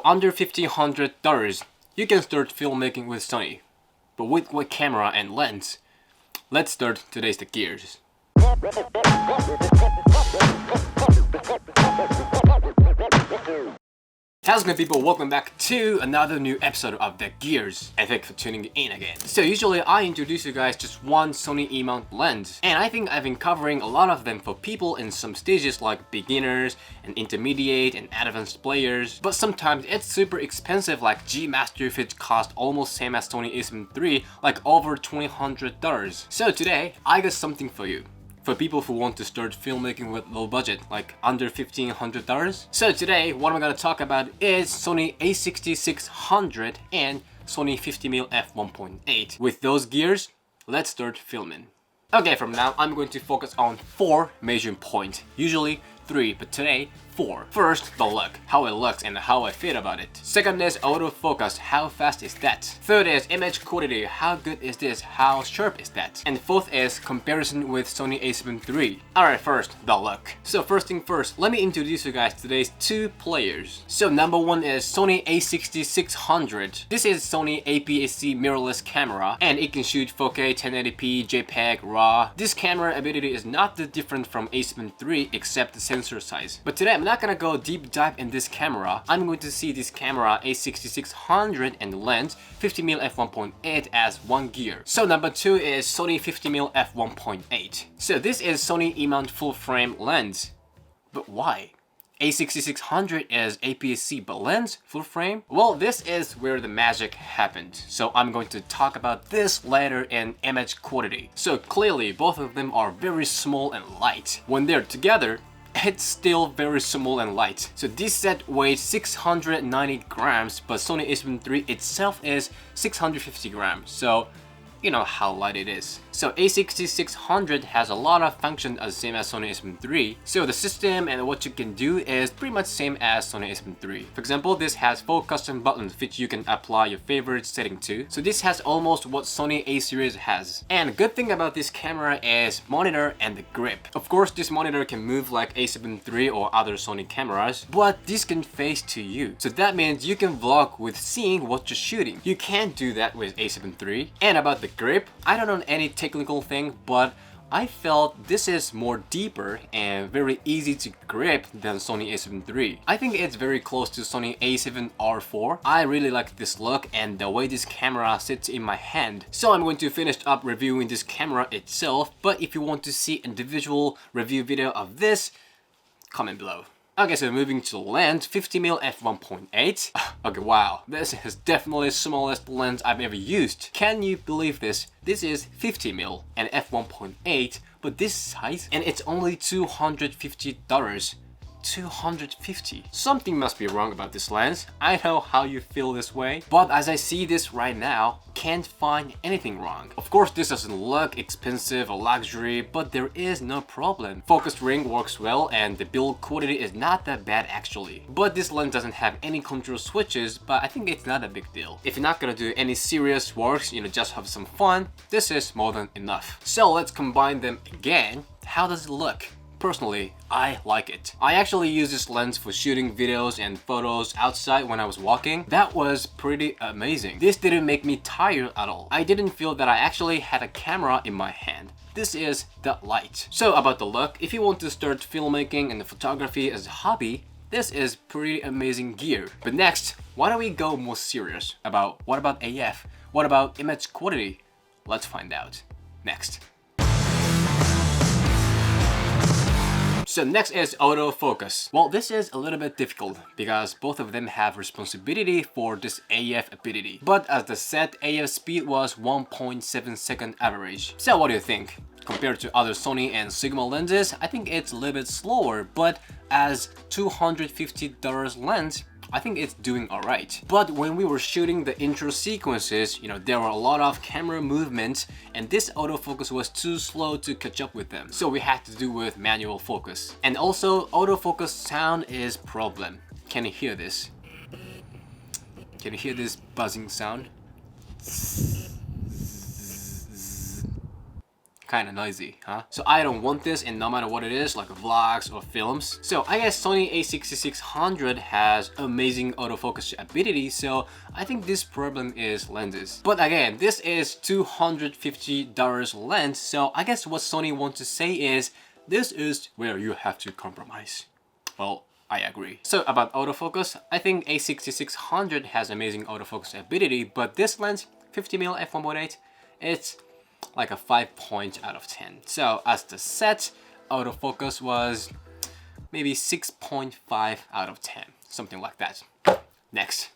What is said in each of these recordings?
under $1,500, you can start filmmaking with Sony. But with what camera and lens? Let's start today's The Gears. How's it going, people? Welcome back to another new episode of The Gears, and thanks for tuning in again. So usually I introduce you guys just one Sony E-mount lens, and I think I've been covering a lot of them for people in some stages like beginners and intermediate and advanced players, but sometimes it's super expensive, like G Master which cost almost same as Sony A7 III, like over $2,200. So today I got something for you. For people who want to start filmmaking with low budget, like under $1,500. So today, what I'm gonna talk about is Sony A6600 and Sony 50mm f1.8. With those gears, let's start filming. Okay, from now, I'm going to focus on 4 major points. Usually 3, but today, 4. First, the look, how it looks and how I feel about it. Second is autofocus, how fast is that? Third is image quality, how good is this, how sharp is that? And fourth is comparison with Sony A7 III. Alright, first, the look. So first thing first, let me introduce you guys today's 2 players. So number 1 is Sony A6600. This is Sony APS-C mirrorless camera, and it can shoot 4K, 1080p, JPEG, RAW. This camera ability is not that different from A7 III except the sensor size. But today I'm not gonna go deep dive in this camera. I'm going to see this camera A6600 and lens 50mm f1.8 as one gear. So number 2 is Sony 50mm f1.8. So this is Sony E-mount full frame lens. But why? A6600 is APS-C, but lens full frame? Well, this is where the magic happened. So I'm going to talk about this later in image quality. So clearly both of them are very small and light. When they're together, it's still very small and light. So this set weighs 690 grams, but Sony A7 III itself is 650 grams. So you know how light it is. So A6600 has a lot of function as same as Sony A7 III. So the system and what you can do is pretty much same as Sony A7 III. For example, this has 4 custom buttons which you can apply your favorite setting to. So this has almost what Sony A series has. And the good thing about this camera is monitor and the grip. Of course, this monitor can move like A7 III or other Sony cameras, but this can face to you. So that means you can vlog with seeing what you're shooting. You can't do that with A7 III. And about the grip, I don't know any technical thing, but I felt this is more deeper and very easy to grip than Sony A7 III. I think it's very close to Sony A7R4. I really like this look and the way this camera sits in my hand. So I'm going to finish up reviewing this camera itself, but if you want to see individual review video of this, comment below. Okay, so moving to lens, 50mm f1.8. Okay, wow, this is definitely the smallest lens I've ever used. Can you believe this? This is 50mm and f1.8, but this size, and it's only $250. 250. Something must be wrong about this lens. I know how you feel this way, but as I see this right now, can't find anything wrong. Of course, this doesn't look expensive or luxury, but there is no problem. Focus ring works well and the build quality is not that bad actually. But this lens doesn't have any control switches, but I think it's not a big deal. If you're not gonna do any serious works, just have some fun, this is more than enough. So let's combine them again. How does it look? Personally, I like it. I actually use this lens for shooting videos and photos outside when I was walking. That was pretty amazing. This didn't make me tired at all. I didn't feel that I actually had a camera in my hand. This is that light. So about the look, if you want to start filmmaking and photography as a hobby, this is pretty amazing gear. But next, why don't we go more serious about what about AF? What about image quality? Let's find out next. So next is autofocus. Well, this is a little bit difficult because both of them have responsibility for this AF ability. But as the set AF speed was 1.7 second average. So what do you think? Compared to other Sony and Sigma lenses, I think it's a little bit slower, but as $250 lens, I think it's doing alright. But when we were shooting the intro sequences, there were a lot of camera movements and this autofocus was too slow to catch up with them. So we had to do with manual focus. And also autofocus sound is problem. Can you hear this? Can you hear this buzzing sound? kind of noisy, huh? So I don't want this in no matter what it is, like vlogs or films. So I guess Sony A6600 has amazing autofocus ability, so I think this problem is lenses. But again, this is $250 lens, so I guess what Sony wants to say is, this is where you have to compromise. Well, I agree. So about autofocus, I think A6600 has amazing autofocus ability, but this lens, 50mm f1.8, it's like a 5 point out of 10. So as the set, autofocus was maybe 6.5 out of 10, something like that. Next.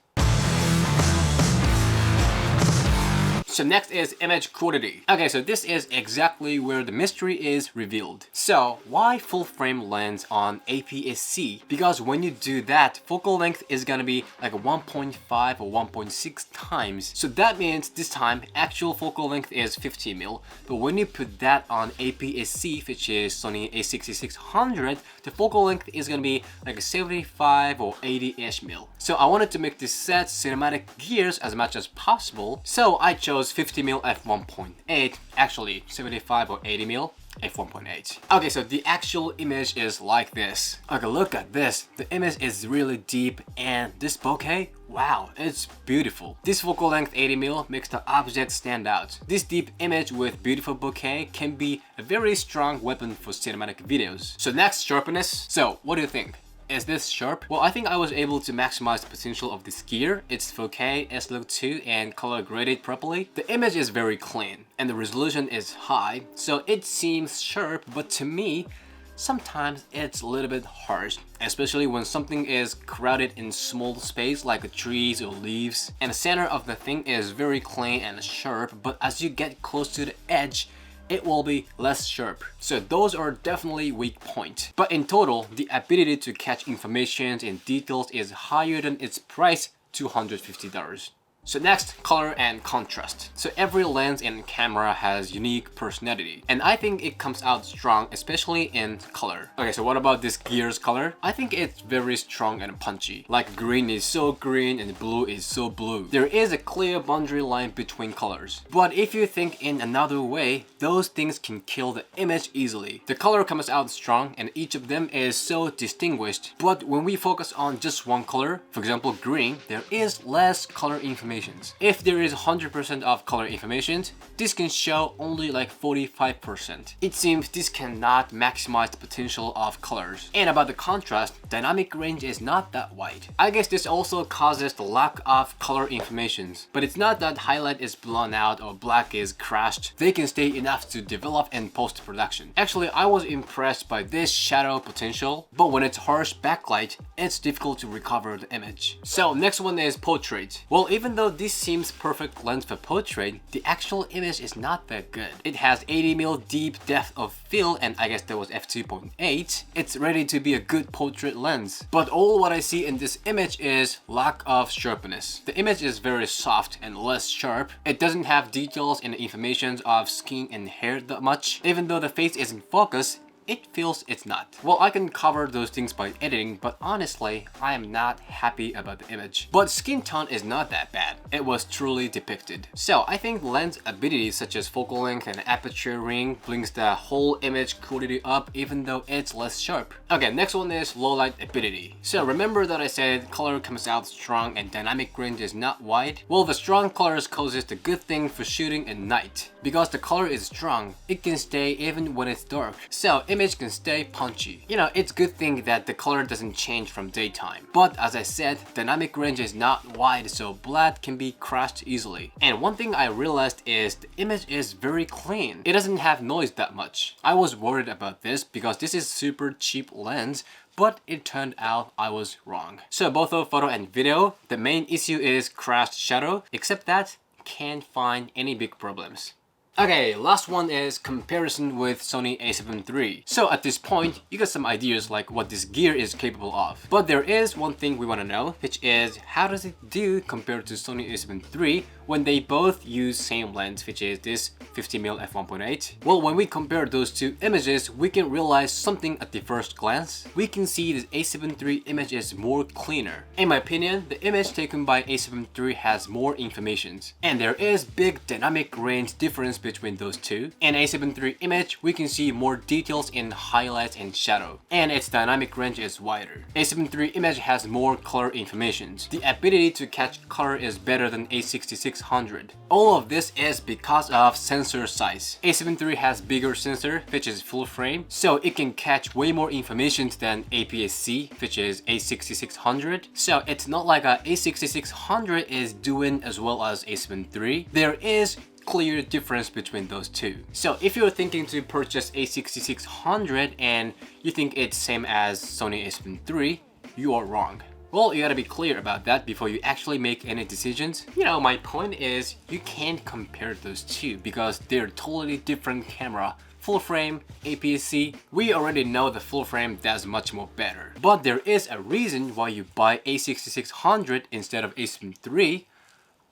So next is image quality. Okay, so this is exactly where the mystery is revealed. So why full frame lens on APS-C? Because when you do that, focal length is gonna be like 1.5 or 1.6 times. So that means this time actual focal length is 50mm, but when you put that on APS-C, which is Sony A6600, the focal length is gonna be like 75 or 80-ish mil. So I wanted to make this set cinematic gears as much as possible, so I chose 50mm f1.8, actually 75 or 80mm f1.8. Okay, so the actual image is like this. Okay, look at this. The image is really deep, and this bokeh, wow, it's beautiful. This focal length 80mm makes the object stand out. This deep image with beautiful bokeh can be a very strong weapon for cinematic videos. So next, sharpness. So what do you think? Is this sharp? Well, I think I was able to maximize the potential of this gear. It's 4K, S-Log2, and color graded properly. The image is very clean, and the resolution is high, so it seems sharp, but to me, sometimes it's a little bit harsh, especially when something is crowded in small space like trees or leaves. And the center of the thing is very clean and sharp, but as you get close to the edge, it will be less sharp. So those are definitely weak points. But in total, the ability to catch information and details is higher than its price, $250. So next, color and contrast. So every lens and camera has unique personality, and I think it comes out strong, especially in color. Okay, so what about this gear's color? I think it's very strong and punchy. Like green is so green and blue is so blue. There is a clear boundary line between colors. But if you think in another way, those things can kill the image easily. The color comes out strong and each of them is so distinguished. But when we focus on just one color, for example green, there is less color information. If there is 100% of color information, this can show only like 45%. It seems this cannot maximize the potential of colors. And about the contrast, dynamic range is not that wide. I guess this also causes the lack of color information. But it's not that highlight is blown out or black is crashed. They can stay enough to develop in post-production. Actually, I was impressed by this shadow potential, but when it's harsh backlight, it's difficult to recover the image. So next one is portrait. Well, even though this seems perfect lens for portrait, the actual image is not that good. It has 80mm deep depth of field, and I guess that was f2.8. It's ready to be a good portrait lens. But all what I see in this image is lack of sharpness. The image is very soft and less sharp. It doesn't have details and information of skin and hair that much. Even though the face is in focus, it feels it's not. Well, I can cover those things by editing, but honestly, I am not happy about the image. But skin tone is not that bad. It was truly depicted. So I think lens abilities such as focal length and aperture ring brings the whole image quality up even though it's less sharp. Okay, next one is low light ability. So remember that I said color comes out strong and dynamic range is not wide? Well, the strong colors causes the good thing for shooting at night. Because the color is strong, it can stay even when it's dark. So image can stay punchy. You know, it's good thing that the color doesn't change from daytime. But as I said, dynamic range is not wide, so blood can be crushed easily. And one thing I realized is the image is very clean. It doesn't have noise that much. I was worried about this because this is super cheap lens, but it turned out I was wrong. So both of photo and video, the main issue is crashed shadow, except that can't find any big problems. Okay, last one is comparison with Sony A7 III. So at this point, you got some ideas like what this gear is capable of. But there is one thing we want to know, which is how does it do compared to Sony A7 III when they both use same lens, which is this 50mm f1.8. Well, when we compare those two images, we can realize something at the first glance. We can see the A7 III image is more cleaner. In my opinion, the image taken by A7 III has more information. And there is big dynamic range difference between those two. In A7 III image, we can see more details in highlights and shadow, and its dynamic range is wider. A7 III image has more color information. The ability to catch color is better than A6600. All of this is because of sensor size. A7 III has bigger sensor, which is full frame, so it can catch way more information than APS-C, which is A6600. So it's not like a A6600 is doing as well as A7 III. There is clear difference between those two. So if you're thinking to purchase A6600 and you think it's same as Sony A7 III, you are wrong. Well, you gotta be clear about that before you actually make any decisions. You know, my point is you can't compare those two because they're totally different camera. Full frame, APS-C, we already know the full frame does much more better. But there is a reason why you buy A6600 instead of A7 III.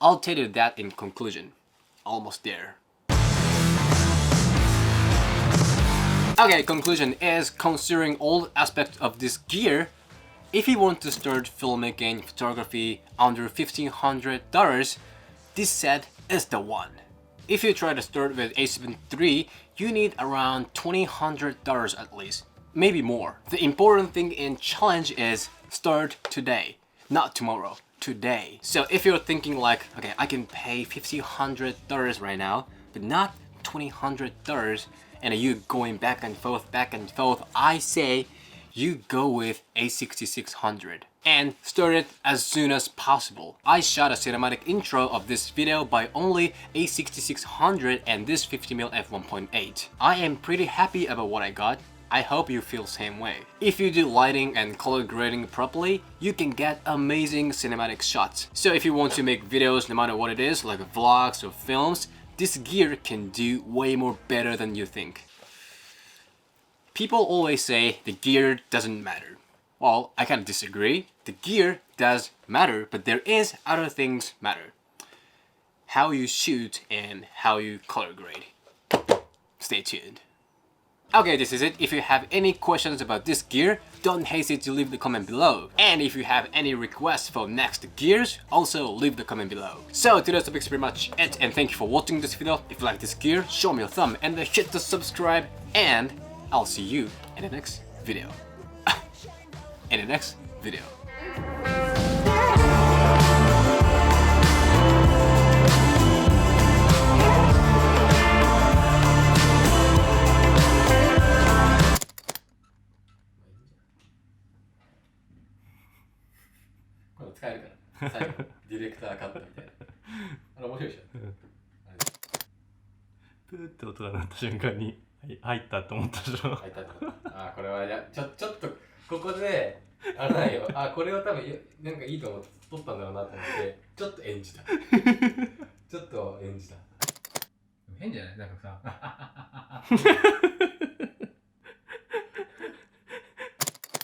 I'll tell you that in conclusion. Almost there. Okay, conclusion is considering all aspects of this gear, if you want to start filmmaking photography under $1,500, this set is the one. If you try to start with A7 III, you need around $2,000 at least, maybe more. The important thing in challenge is start today, not tomorrow, today. So if you're thinking like, okay, I can pay $1,500 right now, but not $2,000, and you going back and forth, I say you go with A6600 and start it as soon as possible. I shot a cinematic intro of this video by only A6600 and this 50mm f1.8. I am pretty happy about what I got. I hope you feel same way. If you do lighting and color grading properly, you can get amazing cinematic shots. So if you want to make videos no matter what it is, like vlogs or films, this gear can do way more better than you think. People always say the gear doesn't matter. Well, I kind of disagree. The gear does matter, but there is other things matter. How you shoot and how you color grade. Stay tuned. Okay, this is it. If you have any questions about this gear, don't hesitate to leave the comment below. And if you have any requests for next gears, also leave the comment below. So today's topic is pretty much it, and thank you for watching this video. If you like this gear, show me a thumb and hit the subscribe, and I'll see you in the next video. In the next video.これ使えるから最後ディレクターカットみたいなあれ面白いでしょプーって音が鳴った瞬間に入ったと思ったでしょ。入ったと思った。あ、これはちょっとここであれないよ。あ、これは多分なんかいいと思って撮ったんだろうなと思ってちょっと演じた。ちょっと演じた。変じゃない？なんかさ。